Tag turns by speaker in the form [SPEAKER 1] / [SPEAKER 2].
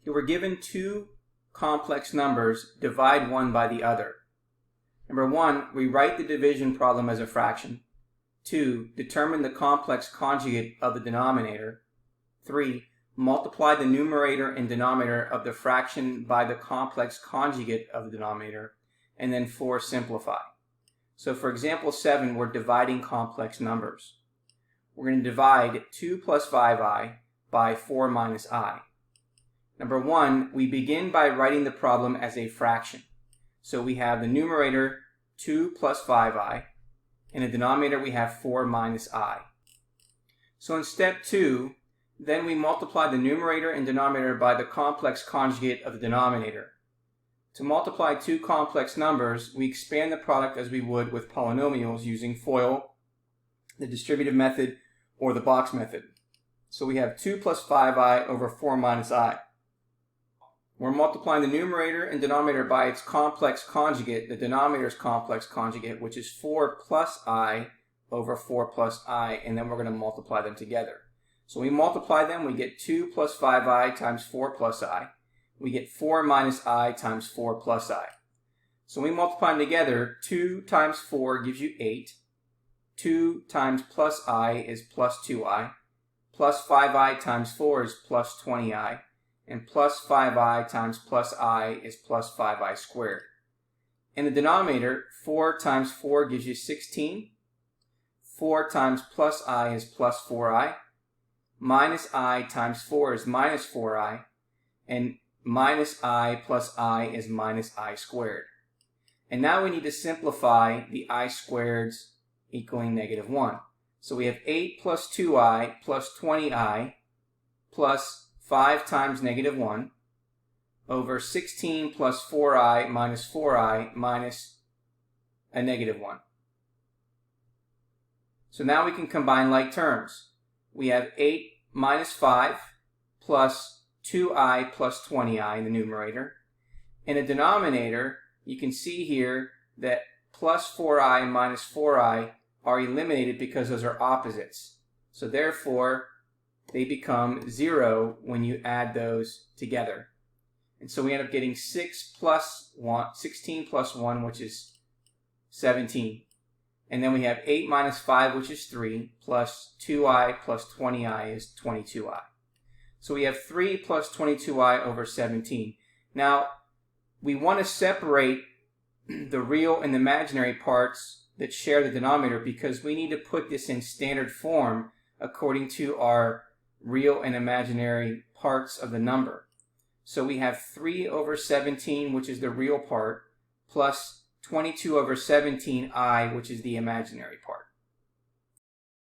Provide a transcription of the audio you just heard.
[SPEAKER 1] Here we're given two complex numbers, divide one by the other. Number one, we write the division problem as a fraction. 2, determine the complex conjugate of the denominator. 3, multiply the numerator and denominator of the fraction by the complex conjugate of the denominator. And then 4, simplify. So for example 7, we're dividing complex numbers. We're going to divide 2 plus 5i by 4 minus I. Number 1, we begin by writing the problem as a fraction. So we have the numerator 2 plus 5i, and the denominator we have 4 minus I. So in step 2, then we multiply the numerator and denominator by the complex conjugate of the denominator. To multiply two complex numbers, we expand the product as we would with polynomials using FOIL, the distributive method, or the box method. So we have 2 plus 5i over 4 minus I. We're multiplying the numerator and denominator by its complex conjugate, the denominator's complex conjugate, which is 4 plus I over 4 plus I, and then we're going to multiply them together. So we multiply them, we get 2 plus 5i times 4 plus I. We get 4 minus I times 4 plus I. So we multiply them together. 2 times 4 gives you 8. 2 times plus I is plus 2i. Plus 5i times 4 is plus 20i. And plus 5i times plus I is plus 5i squared. In the denominator, 4 times 4 gives you 16. 4 times plus I is plus 4i. Minus I times 4 is minus 4i. And minus I plus I is minus I squared. And now we need to simplify the I squareds equaling negative 1. So we have 8 plus 2i plus 20i plus 5 times negative 1 over 16 plus 4i minus 4i minus a negative 1. So now we can combine like terms. We have 8 minus 5 plus 2i plus 20i in the numerator. In the denominator, you can see here that plus 4i minus 4i are eliminated because those are opposites. So therefore, they become 0 when you add those together. And so we end up getting 16 plus 1, which is 17. And then we have 8 minus 5, which is 3, plus 2i plus 20i is 22i. So we have 3 plus 22i over 17. Now, we want to separate the real and the imaginary parts that share the denominator because we need to put this in standard form according to our real and imaginary parts of the number. So we have 3 over 17, which is the real part, plus 22 over 17i, which is the imaginary part.